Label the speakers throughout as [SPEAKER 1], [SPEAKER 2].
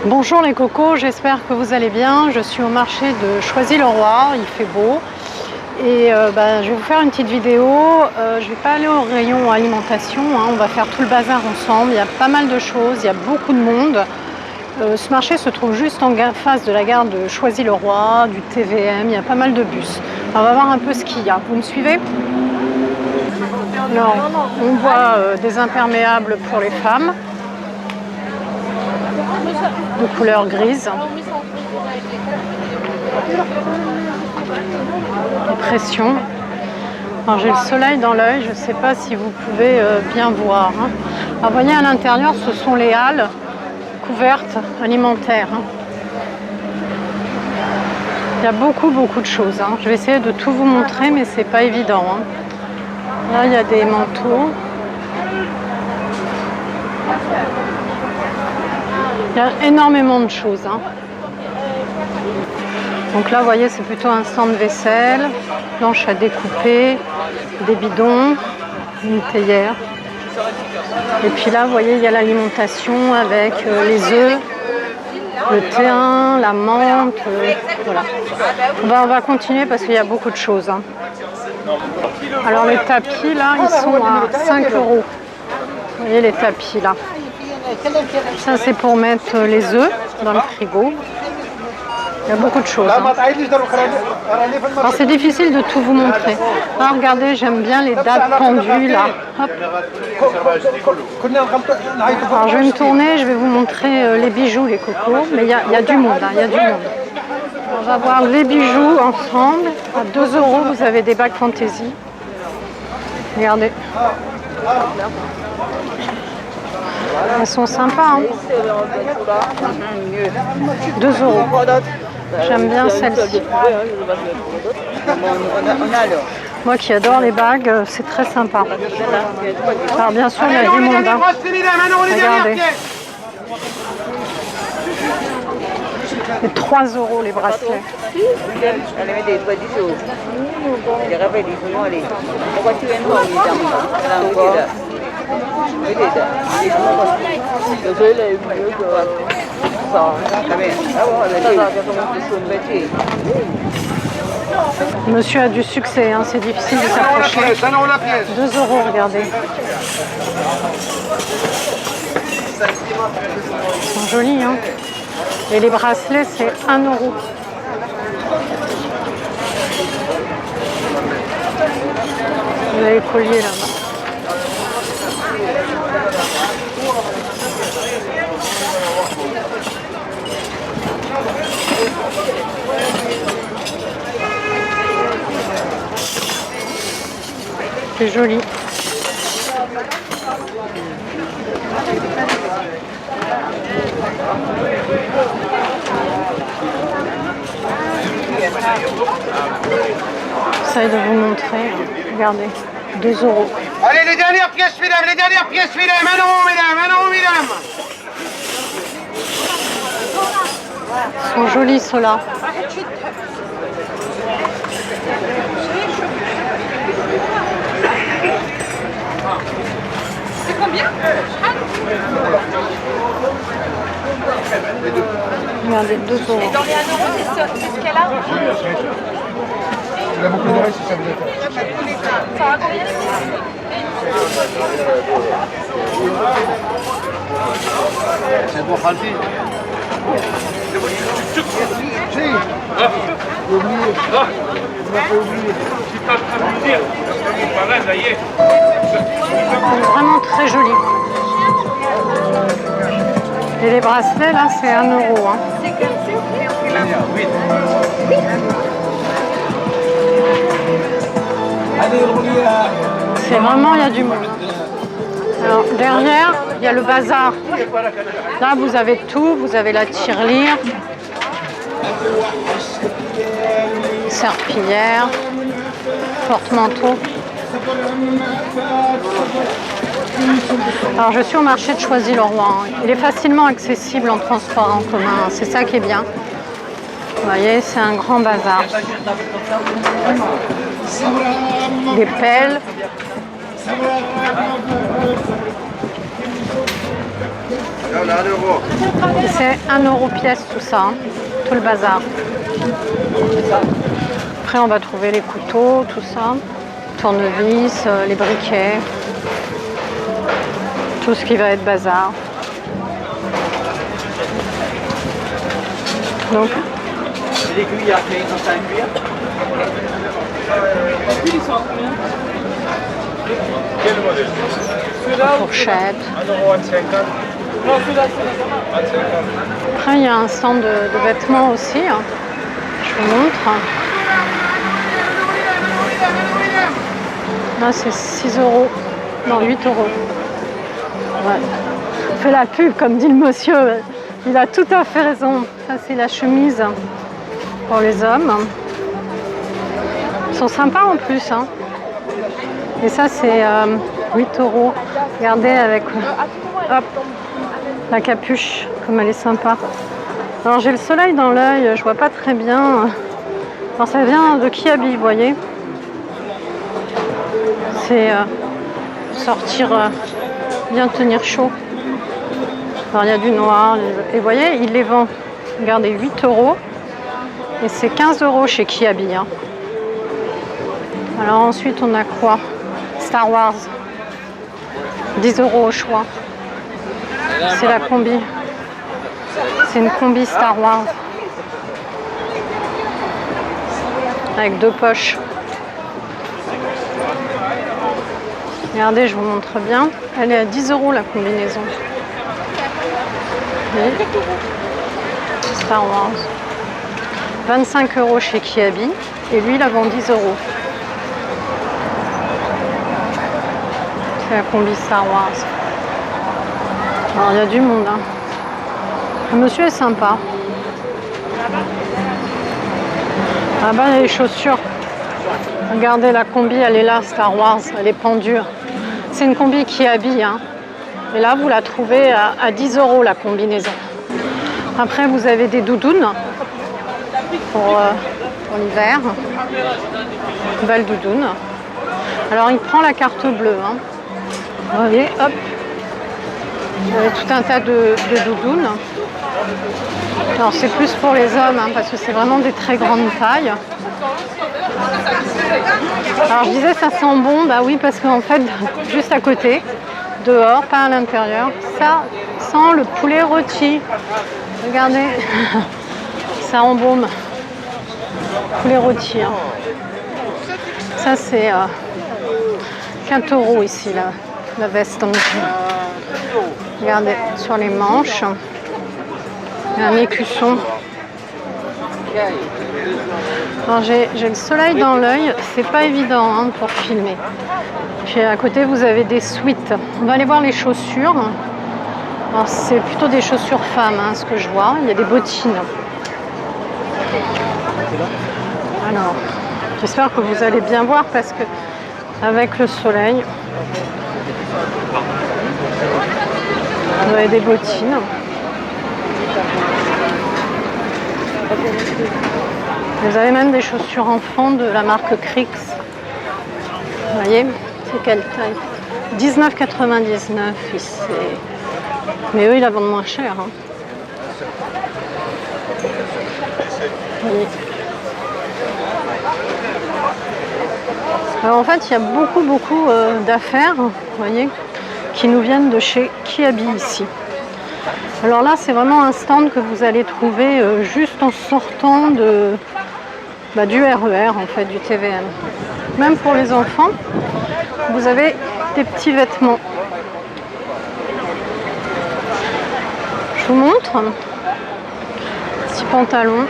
[SPEAKER 1] Bonjour les cocos, j'espère que vous allez bien. Je suis au marché de Choisy-le-Roi, il fait beau. Et je vais vous faire une petite vidéo. Je ne vais pas aller au rayon alimentation, hein. On va faire tout le bazar ensemble. Il y a pas mal de choses, il y a beaucoup de monde. Ce marché se trouve juste en face de la gare de Choisy-le-Roi, du TVM, il y a pas mal de bus. On va voir un peu ce qu'il y a. Vous me suivez? Alors, on voit des imperméables pour les femmes, de couleur grise. Les pressions. Alors j'ai le soleil dans l'œil, je ne sais pas si vous pouvez bien voir. Hein. Alors vous voyez à l'intérieur, ce sont les halles couvertes alimentaires. Hein. Il y a beaucoup de choses. Hein. Je vais essayer de tout vous montrer, mais c'est pas évident. Hein. Là, il y a des manteaux. Il y a énormément de choses. Hein. Donc là, vous voyez, c'est plutôt un stand de vaisselle, planche à découper, des bidons, une théière. Et puis là, vous voyez, il y a l'alimentation avec les œufs, le thym, la menthe. Voilà. On va continuer parce qu'il y a beaucoup de choses. Hein. Alors les tapis, là, ils sont à 5 €. Vous voyez les tapis, là. Ça, c'est pour mettre les œufs dans le frigo. Il y a beaucoup de choses. Hein. Alors c'est difficile de tout vous montrer. Ah, regardez, j'aime bien les dates pendues là. Hop. Alors je vais me tourner, je vais vous montrer les bijoux, les cocos. Mais il y a du monde, hein, il y a du monde. On va voir les bijoux ensemble. À 2 €, vous avez des bagues fantaisie. Regardez. Elles sont sympas. Hein. 2 €. J'aime bien celle-ci. Moi qui adore les bagues, c'est très sympa. Alors bien sûr, il y a du monde. Hein. Regardez. Et 3 € les bracelets. Monsieur a du succès, hein, c'est difficile de s'approcher. 2 €, regardez. Ils sont jolis, hein. Et les bracelets, c'est 1 €. Vous avez les colliers là-bas. C'est joli. J'essaie de vous montrer. Regardez, 2 €.
[SPEAKER 2] Allez, les dernières pièces, mesdames, les dernières pièces, mesdames. 1 €, mesdames, 1 €, mesdames.
[SPEAKER 1] Ils sont jolis ceux-là.
[SPEAKER 3] C'est combien?
[SPEAKER 1] Regardez, 2 €.
[SPEAKER 3] Et dans les 1 €, c'est ce qu'elle a?
[SPEAKER 2] Il a beaucoup d'oreilles si ça vous intéresse.
[SPEAKER 3] Ça va combien?
[SPEAKER 2] C'est bon, Khaldi. Si. J'ai oublié. On m'a pas oublié.
[SPEAKER 1] C'est vraiment très joli. Et les bracelets, là, c'est 1 €. Hein. C'est vraiment, il y a du monde. Alors, derrière, il y a le bazar. Là, vous avez tout. Vous avez la tirelire, serpillière, porte-manteau. Alors, je suis au marché de Choisy-le-Roi. Hein. Il est facilement accessible en transport en commun. C'est ça qui est bien. Vous voyez, c'est un grand bazar. Des pelles. Et c'est 1 € pièce tout ça, hein, tout le bazar. Après on va trouver les couteaux, tout ça, tournevis, les briquets, tout ce qui va être bazar. Donc,
[SPEAKER 4] les cuillères, il y a 5 cuillères. Quel modèle?
[SPEAKER 1] fourchette.
[SPEAKER 4] 1,50 €.
[SPEAKER 1] Après, il y a un stand de vêtements aussi. Hein. Je vous montre. Là, c'est 6 €. Non, 8 €. Ouais. On fait la pub, comme dit le monsieur. Il a tout à fait raison. Ça, c'est la chemise pour les hommes. Ils sont sympas en plus. Hein. Et ça, c'est 8 €. Regardez avec hop, la capuche, comme elle est sympa. Alors, j'ai le soleil dans l'œil, je vois pas très bien. Alors, ça vient de Kiabi, vous voyez. C'est sortir, bien tenir chaud. Alors, il y a du noir. Et vous voyez, il les vend. Regardez, 8 €. Et c'est 15 € chez Kiabi. Hein. Alors ensuite, on a quoi? Star Wars. 10 € au choix. C'est la combi. C'est une combi Star Wars. Avec 2 poches. Regardez, je vous montre bien. Elle est à 10 € la combinaison. Et Star Wars. 25 € chez Kiabi. Et lui, il la vend 10 €. C'est la combi Star Wars. Alors, il y a du monde. Hein. Le monsieur est sympa. Ah bah, il y a les chaussures. Regardez, la combi, elle est là, Star Wars. Elle est pendue. C'est une combi Kiabi. Hein. Et là, vous la trouvez à 10 € la combinaison. Après, vous avez des doudounes pour l'hiver. Belle doudoune. Alors, il prend la carte bleue. Hein. Vous voyez, hop. Vous avez tout un tas de doudounes. Alors, c'est plus pour les hommes, hein, parce que c'est vraiment des très grandes tailles. Alors, je disais, ça sent bon. Bah oui, parce qu'en fait, juste à côté, dehors, pas à l'intérieur, ça sent le poulet rôti. Regardez, ça embaume. Poulet rôti. Hein. Ça, c'est 4 € ici, la veste en jean. Regardez, sur les manches, il y a un écusson. Alors, j'ai le soleil dans l'œil, c'est pas évident hein, pour filmer. Puis à côté, vous avez des sweats. On va aller voir les chaussures. Alors, c'est plutôt des chaussures femmes, hein, ce que je vois. Il y a des bottines. Alors, j'espère que vous allez bien voir parce que avec le soleil, vous avez des bottines. Vous avez même des chaussures enfants de la marque Crix. Vous voyez, c'est quelle taille? 19,99 ici. Mais eux, ils la vendent moins cher. Hein. Oui. Alors en fait, il y a beaucoup d'affaires, vous voyez, qui nous viennent de chez Kiabi ici. Alors là, c'est vraiment un stand que vous allez trouver juste en sortant du RER, en fait, du TVM. Même pour les enfants, vous avez des petits vêtements. Je vous montre. Petit pantalon.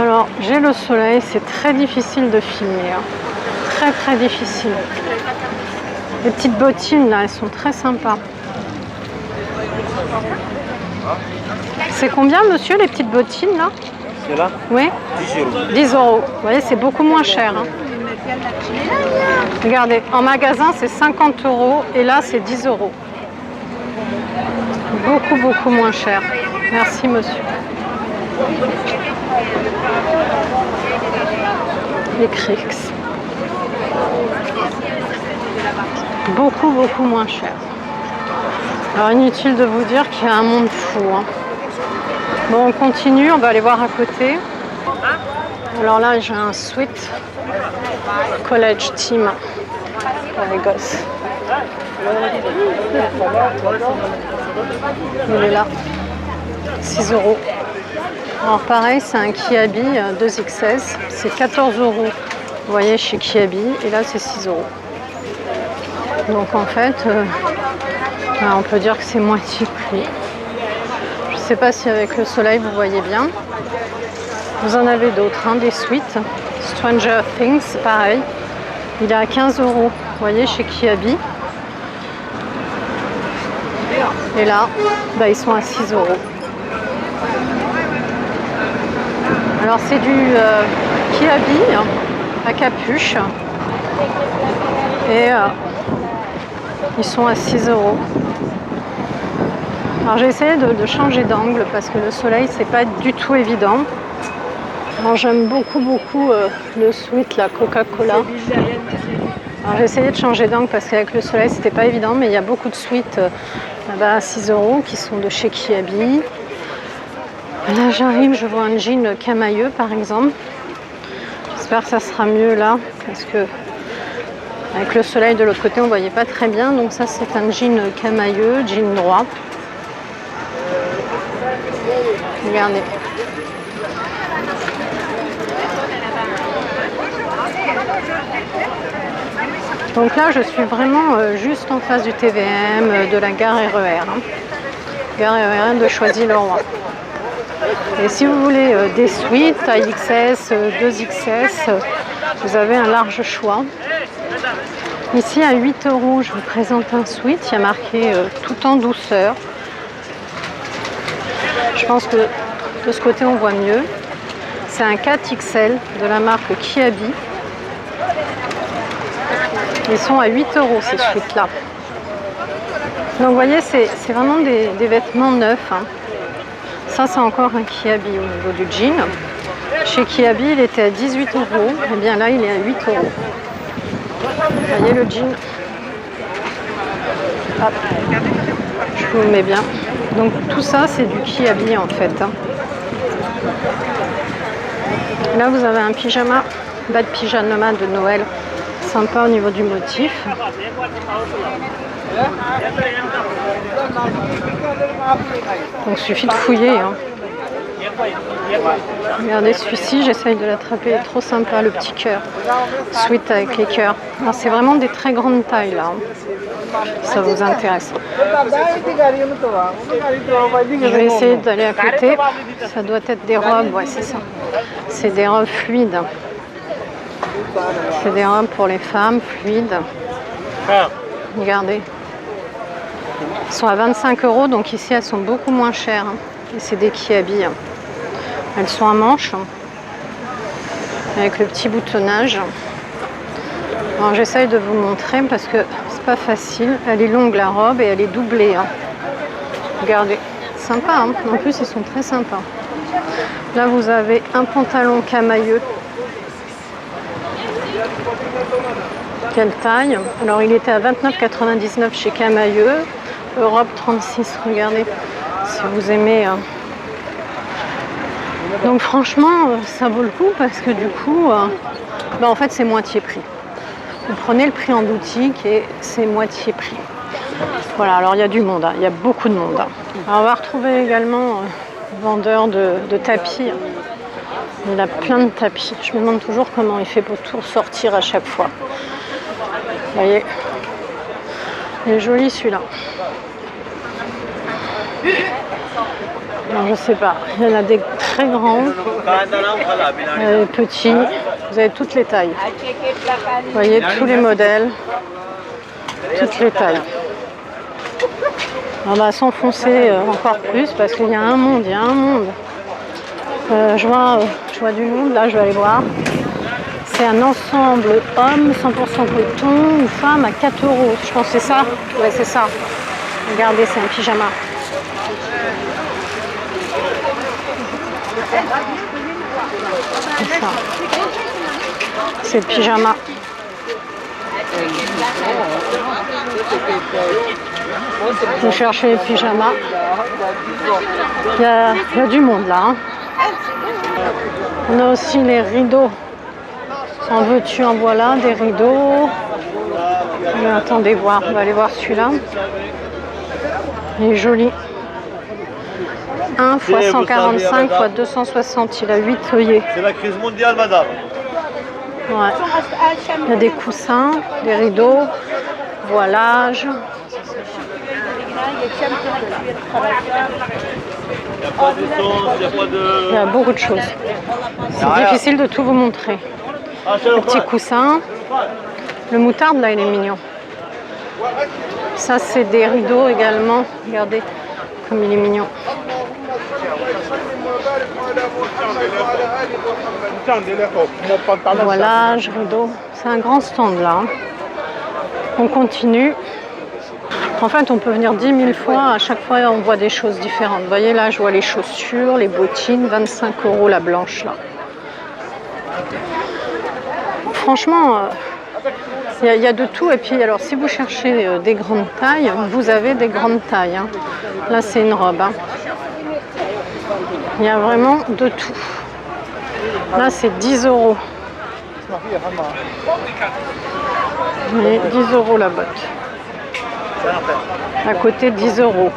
[SPEAKER 1] Alors, j'ai le soleil, c'est très difficile de filmer. Hein. Très difficile. Les petites bottines, là, elles sont très sympas. C'est combien, monsieur, les petites bottines, là?
[SPEAKER 4] Celle-là?
[SPEAKER 1] Oui?
[SPEAKER 4] 10 €.
[SPEAKER 1] 10 €. Vous voyez, c'est beaucoup moins cher. Hein. Regardez, en magasin, c'est 50 € et là, c'est 10 €. Beaucoup moins cher. Merci, monsieur. Les Crix. beaucoup moins cher. Alors inutile de vous dire qu'il y a un monde fou. Hein. Bon, on continue, on va aller voir à côté. Alors là, j'ai un sweat college team pour les gosses. Il est là, 6 €. Alors pareil, c'est un Kiabi 2XS, c'est 14 €. Vous voyez chez Kiabi, et là c'est 6 €. Donc en fait, on peut dire que c'est moitié prix. Je ne sais pas si avec le soleil vous voyez bien. Vous en avez d'autres, hein, des suites. Stranger Things, pareil. Il est à 15 €. Vous voyez chez Kiabi. Et là, ils sont à 6 €. Alors c'est du Kiabi à capuche. Et ils sont à 6 €. Alors j'ai essayé de changer d'angle parce que le soleil c'est pas du tout évident. Alors j'aime beaucoup le sweat, la Coca-Cola. Alors j'ai essayé de changer d'angle parce qu'avec le soleil c'était pas évident, mais il y a beaucoup de sweats à 6 € qui sont de chez Kiabi. Là j'arrive, je vois un jean camailleux par exemple. J'espère que ça sera mieux là parce que avec le soleil de l'autre côté on voyait pas très bien. Donc ça c'est un jean camailleux, jean droit. Regardez. Donc là je suis vraiment juste en face du TVM de la gare RER. Hein. Gare RER de Choisy-le-Roi. Et si vous voulez des suites taille XS, 2XS, vous avez un large choix. Ici à 8 €, je vous présente un sweat, il y a marqué tout en douceur. Je pense que de ce côté on voit mieux. C'est un 4XL de la marque Kiabi. Ils sont à 8 € ces suites là. Donc vous voyez c'est vraiment des vêtements neufs. Hein. Ça c'est encore un Kiabi au niveau du jean. Chez Kiabi il était à 18 €. Et bien là il est à 8 €. Vous voyez le jean. Hop. Je vous le mets bien. Donc tout ça c'est du Kiabi en fait. Hein. Là vous avez un pyjama, bas de pyjama de Noël. Sympa au niveau du motif. Donc il suffit de fouiller. Hein. Regardez celui-ci, j'essaye de l'attraper, il est trop sympa le petit cœur. Sweat avec les cœurs. Alors c'est vraiment des très grandes tailles là. Hein. Ça vous intéresse. Je vais essayer d'aller à côté. Ça doit être des robes, ouais c'est ça. C'est des robes fluides. C'est des robes pour les femmes fluides. Regardez. Elles sont à 25 €, donc ici elles sont beaucoup moins chères. Hein. Et c'est des Kiabi. Hein. Elles sont à manches. Hein. Avec le petit boutonnage. Alors j'essaye de vous montrer parce que c'est pas facile. Elle est longue la robe et elle est doublée. Hein. Regardez. Sympa. Hein. En plus ils sont très sympas. Là vous avez un pantalon camailleux. Quelle taille? Alors il était à 29,99 € chez Camailleux, Europe 36, regardez si vous aimez. Donc franchement ça vaut le coup parce que du coup en fait c'est moitié prix. Vous prenez le prix en boutique et c'est moitié prix. Voilà, alors il y a du monde, hein. Il y a beaucoup de monde. Hein. Alors on va retrouver également vendeur de tapis. Il a plein de tapis. Je me demande toujours comment il fait pour tout sortir à chaque fois. Vous voyez, il est joli celui-là. Je sais pas, il y en a des très grands, des petits, vous avez toutes les tailles. Vous voyez tous les modèles, toutes les tailles. On va s'enfoncer encore plus parce qu'il y a un monde, je vois du monde, là je vais aller voir. C'est un ensemble homme, 100% coton, ou femme à 4 €. Je pense que c'est ça. Ouais, c'est ça. Regardez, c'est un pyjama. C'est ça. C'est le pyjama. Je cherchais les pyjamas. Il y a du monde là. Hein. On a aussi les rideaux. En veux-tu, en voilà, des rideaux. Mais attendez voir, on va aller voir celui-là. Il est joli. 1 x 145 x 260, il a 8 œillets.
[SPEAKER 4] C'est la crise mondiale, madame.
[SPEAKER 1] Ouais. Il y a des coussins, des rideaux, voilage. Il y a beaucoup de choses. C'est difficile de tout vous montrer. Le petit coussin. Le moutarde, là, il est mignon. Ça, c'est des rideaux également. Regardez comme il est mignon. Voilage, rideau. C'est un grand stand, là. On continue. En fait, on peut venir 10 000 fois. À chaque fois, on voit des choses différentes. Vous voyez, là, je vois les chaussures, les bottines. 25 € la blanche, là. Franchement, il y a de tout. Et puis, alors, si vous cherchez des grandes tailles, vous avez des grandes tailles. Hein. Là, c'est une robe. Hein. Il y a vraiment de tout. Là, c'est 10 €. Et 10 € la botte. À côté, 10 €.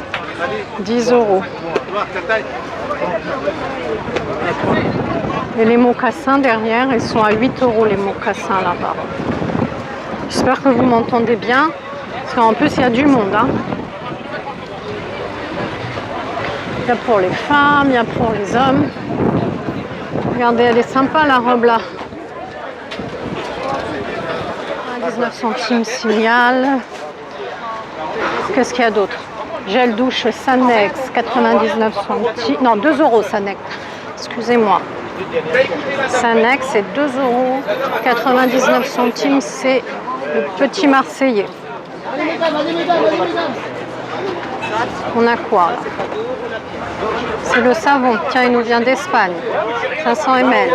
[SPEAKER 1] 10 €. Et les mocassins derrière, ils sont à 8 € les mocassins là-bas. J'espère que vous m'entendez bien. Parce qu'en plus, il y a du monde. Hein. Il y a pour les femmes, il y a pour les hommes. Regardez, elle est sympa la robe là. 19 centimes signal. Qu'est-ce qu'il y a d'autre? Gel douche Sanex, 99 centimes. Non, 2 € Sanex. Excusez-moi. Sanex, c'est 2 €. 99 centimes, c'est le petit Marseillais. On a quoi là? C'est le savon. Tiens, il nous vient d'Espagne. 500 ml.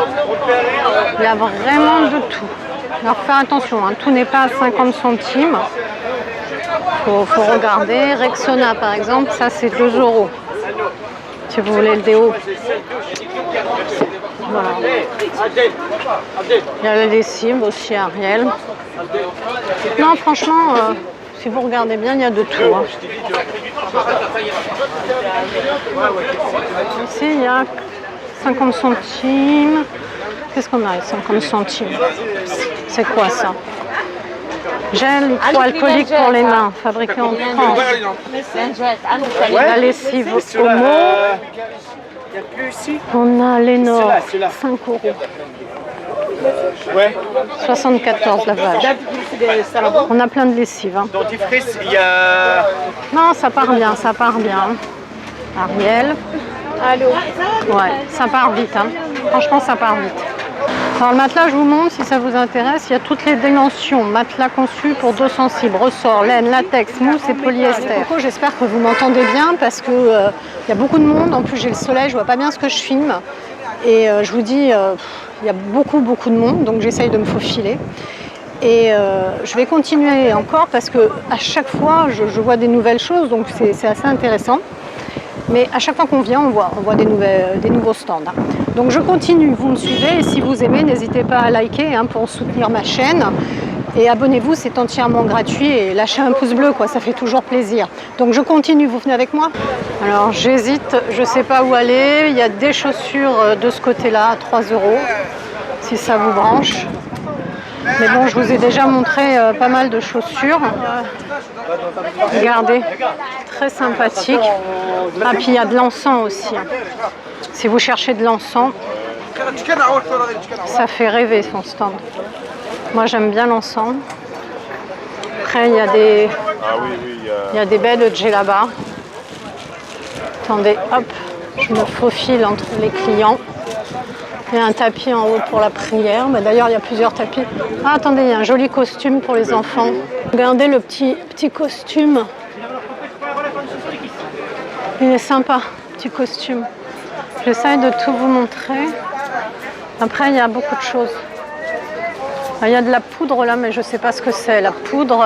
[SPEAKER 1] Il y a vraiment de tout. Alors, faire attention, hein, tout n'est pas à 50 centimes. Faut regarder. Rexona, par exemple, ça c'est 2 €. Si vous voulez le déo. Voilà. Il y a la lessive aussi, Ariel. Non, franchement, si vous regardez bien, il y a de tout. Hein. Ici, il y a 50 centimes. Qu'est-ce qu'on a? 50 centimes. C'est quoi ça? Gel hydroalcoolique pour les mains, fabriqué en France. La lessive Homo. On a Lénor, 5 €.
[SPEAKER 4] Ouais.
[SPEAKER 1] 74 lavage. On a plein de lessives. Hein.
[SPEAKER 4] Dentifrice, il y a...
[SPEAKER 1] Non, ça part bien, ça part bien. Ariel. Allô. Ouais, ça part vite. Hein. Franchement, ça part vite. Alors le matelas, je vous montre si ça vous intéresse. Il y a toutes les dimensions. Matelas conçu pour dos sensibles, ressort, laine, latex, mousse et polyester. J'espère que vous m'entendez bien parce que il y a beaucoup de monde. En plus, j'ai le soleil, je vois pas bien ce que je filme. Et je vous dis, il y a beaucoup de monde, donc j'essaye de me faufiler. Et je vais continuer encore parce que à chaque fois, je vois des nouvelles choses, donc c'est assez intéressant. Mais à chaque fois qu'on vient, on voit des nouveaux stands. Hein. Donc je continue, vous me suivez et si vous aimez, n'hésitez pas à liker hein, pour soutenir ma chaîne. Et abonnez-vous, c'est entièrement gratuit et lâchez un pouce bleu, quoi, ça fait toujours plaisir. Donc je continue, vous venez avec moi? Alors j'hésite, je ne sais pas où aller. Il y a des chaussures de ce côté-là à 3 €, si ça vous branche. Mais bon, je vous ai déjà montré pas mal de chaussures. Regardez, très sympathique. Ah, puis il y a de l'encens aussi. Hein. Si vous cherchez de l'encens, ça fait rêver son stand. Moi, j'aime bien l'encens. Après, il y a des baies de djellaba. Attendez, hop, je me faufile entre les clients. Il y a un tapis en haut pour la prière. Mais d'ailleurs, il y a plusieurs tapis. Ah, attendez, il y a un joli costume pour les enfants. Regardez le petit costume. Il est sympa, petit costume. J'essaye de tout vous montrer. Après, il y a beaucoup de choses. Ah, il y a de la poudre là, mais je sais pas ce que c'est. La poudre,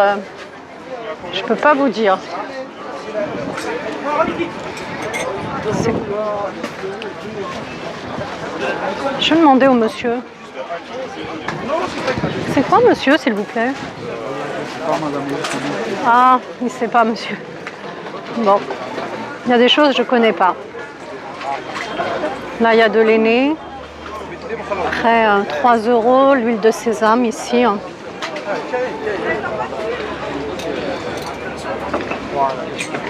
[SPEAKER 1] je peux pas vous dire. Je vais demander au monsieur. C'est quoi, monsieur, s'il vous plaît? Ah, il ne sait pas, monsieur. Bon, il y a des choses que je ne connais pas. Là, il y a de l'aîné. Après, 3 €, l'huile de sésame ici.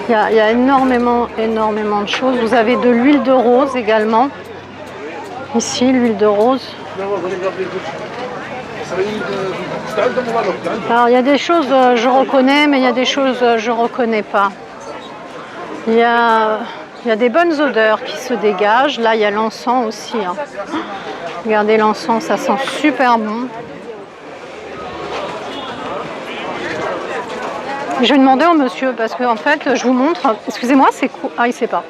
[SPEAKER 1] Il y a énormément de choses. Vous avez de l'huile de rose également. Ici, l'huile de rose. Alors, il y a des choses je reconnais, mais il y a des choses je reconnais pas. Il y a des bonnes odeurs qui se dégagent. Là, il y a l'encens aussi. Hein. Regardez l'encens, ça sent super bon. Je vais demander au monsieur parce que en fait, je vous montre. Excusez-moi, c'est quoi? Ah, il sait pas.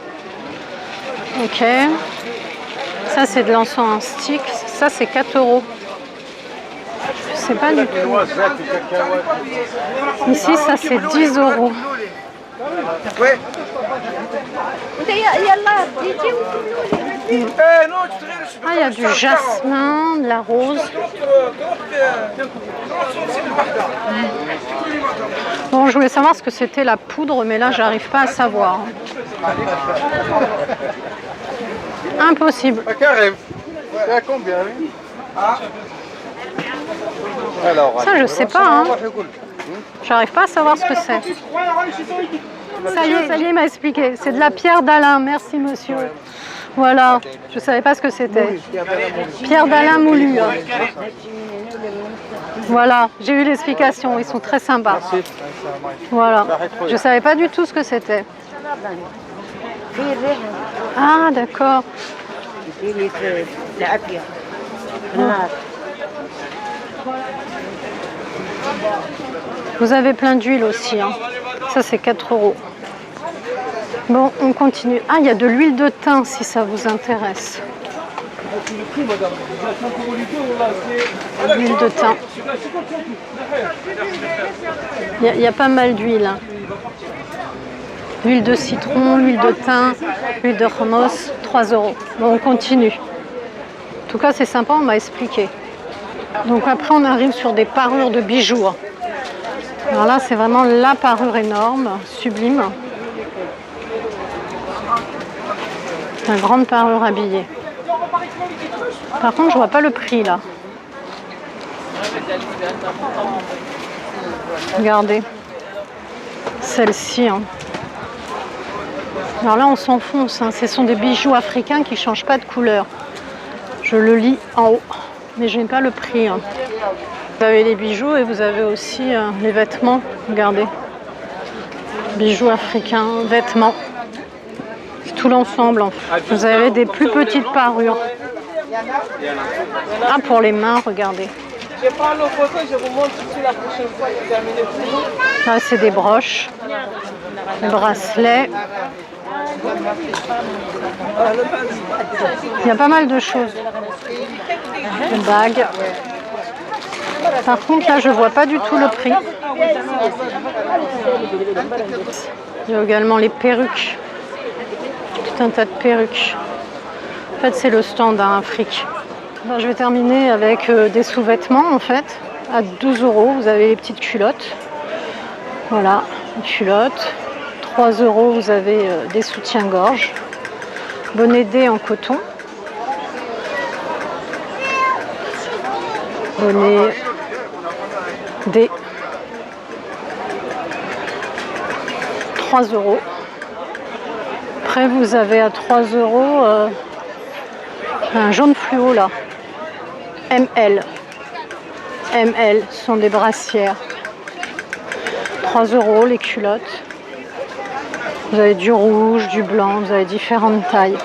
[SPEAKER 1] Ok. Ça, c'est de l'encens en stick. Ça, c'est 4 €. Je sais pas du tout. Ici, ça, c'est 10 €. Ah, il y a du jasmin, de la rose. Bon, je voulais savoir ce que c'était la poudre, mais là, j'arrive pas à savoir. Impossible.
[SPEAKER 2] C'est à combien?
[SPEAKER 1] Ça, je sais pas. Hein. J'arrive pas à savoir ce que c'est. Ça y est, il m'a expliqué. C'est de la pierre d'Alain. Merci, monsieur. Voilà. Je savais pas ce que c'était. Pierre d'Alain moulue. Voilà. J'ai eu l'explication. Ils sont très sympas. Voilà. Je savais pas du tout ce que c'était. Ah, d'accord. Vous avez plein d'huile aussi. Hein. Ça, c'est 4 €. Bon, on continue. Ah, il y a de l'huile de thym si ça vous intéresse. L'huile de thym. Il y a pas mal d'huile. Hein. L'huile de citron, l'huile de thym, l'huile de hummus, 3 €. Bon, on continue. En tout cas, c'est sympa, on m'a expliqué. Donc après, on arrive sur des parures de bijoux. Alors là, c'est vraiment la parure énorme, sublime. Une grande parure habillée. Par contre, je vois pas le prix là. Regardez. Celle-ci. Hein. Alors là, on s'enfonce. Hein. Ce sont des bijoux africains qui ne changent pas de couleur. Je le lis en haut. Mais je n'ai pas le prix. Hein. Vous avez les bijoux et vous avez aussi les vêtements. Regardez. Bijoux africains, vêtements. Tout l'ensemble. En fait. Vous avez des plus petites parures. Ah, pour les mains, regardez.
[SPEAKER 5] Je prends le photo, je vous montre si la prochaine fois vous terminez pour vous.
[SPEAKER 1] Là, c'est des broches, des bracelets. Il y a pas mal de choses. Des bagues. Par contre, là, je ne vois pas du tout le prix. Il y a également les perruques. Tout un tas de perruques. En fait, c'est le stand à Afrique. Alors, je vais terminer avec des sous-vêtements, en fait. À 12 €, vous avez les petites culottes. Voilà, les culottes. 3 €, vous avez des soutiens-gorge. Bonnet D en coton. Bonnet D. 3 €. Après, vous avez à 3 € un jaune fluo là. ML. ML, ce sont des brassières. 3 € les culottes. Vous avez du rouge, du blanc, vous avez différentes tailles.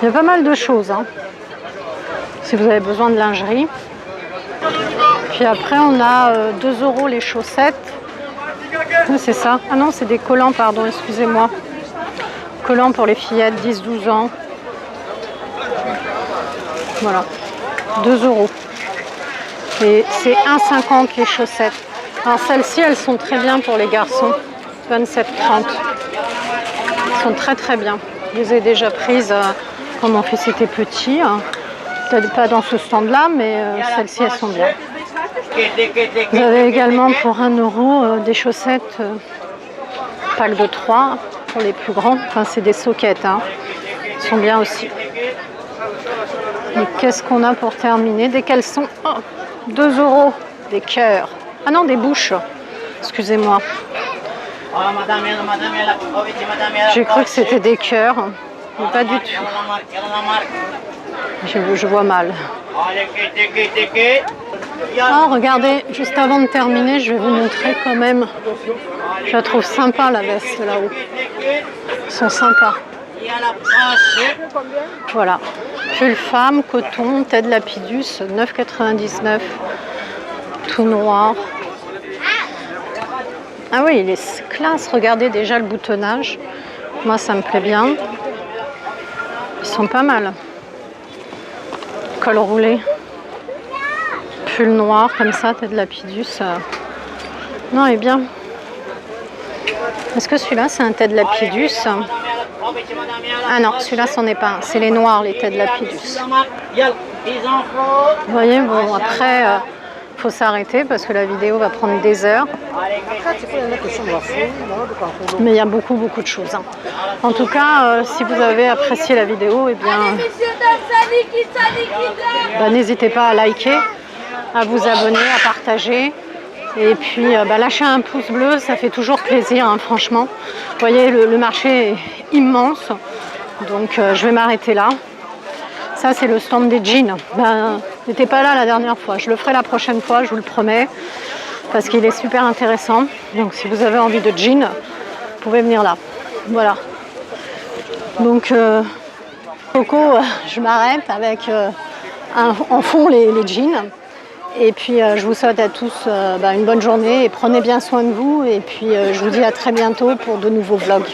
[SPEAKER 1] Il y a pas mal de choses. Hein. Si vous avez besoin de lingerie. Puis après, on a 2 € les chaussettes. C'est ça. Ah non, c'est des collants, pardon, excusez-moi. Collants pour les fillettes, 10-12 ans. Voilà. 2 €. Et c'est 1,50 les chaussettes. Alors celles-ci, elles sont très bien pour les garçons. 27,30. Elles sont très très bien. Je les ai déjà prises quand mon fils était petit. Peut-être pas dans ce stand-là, mais celles-ci, elles sont bien. Vous avez également pour 1 € des chaussettes pack de 3 pour les plus grands. Enfin, c'est des soquettes. Hein. Elles sont bien aussi. Et qu'est-ce qu'on a pour terminer? Des caleçons. Oh, 2 €. Des cœurs. Ah non, des bouches. Excusez-moi. J'ai cru que c'était des cœurs. Mais pas du tout. Je vois mal. Oh, regardez, juste avant de terminer, je vais vous montrer quand même. Je la trouve sympa la veste là-haut. Ils sont sympas. Voilà. Pull femme, coton, tête lapidus, 9,99. Tout noir. Ah oui, il est classe. Regardez déjà le boutonnage. Moi, ça me plaît bien. Ils sont pas mal. Col roulé. Pull noir comme ça, tête lapidus. Non, il est bien. Est-ce que celui-là, c'est un tête lapidus? Ah non, celui-là, c'en est pas un. C'est les noirs, les têtes lapidus. Vous voyez, bon, après, faut s'arrêter parce que la vidéo va prendre des heures. Mais il y a beaucoup de choses. Hein. En tout cas, si vous avez apprécié la vidéo, eh bien, n'hésitez pas à liker, à vous abonner, à partager. Et puis, lâcher un pouce bleu, ça fait toujours plaisir, hein, franchement. Vous voyez, le marché est immense. Donc, je vais m'arrêter là. Ça, c'est le stand des jeans. N'était pas là la dernière fois. Je le ferai la prochaine fois, je vous le promets. Parce qu'il est super intéressant. Donc, si vous avez envie de jeans, vous pouvez venir là. Voilà. Donc, Coco, je m'arrête avec en fond les jeans. Et puis, je vous souhaite à tous une bonne journée et prenez bien soin de vous. Et puis, je vous dis à très bientôt pour de nouveaux vlogs.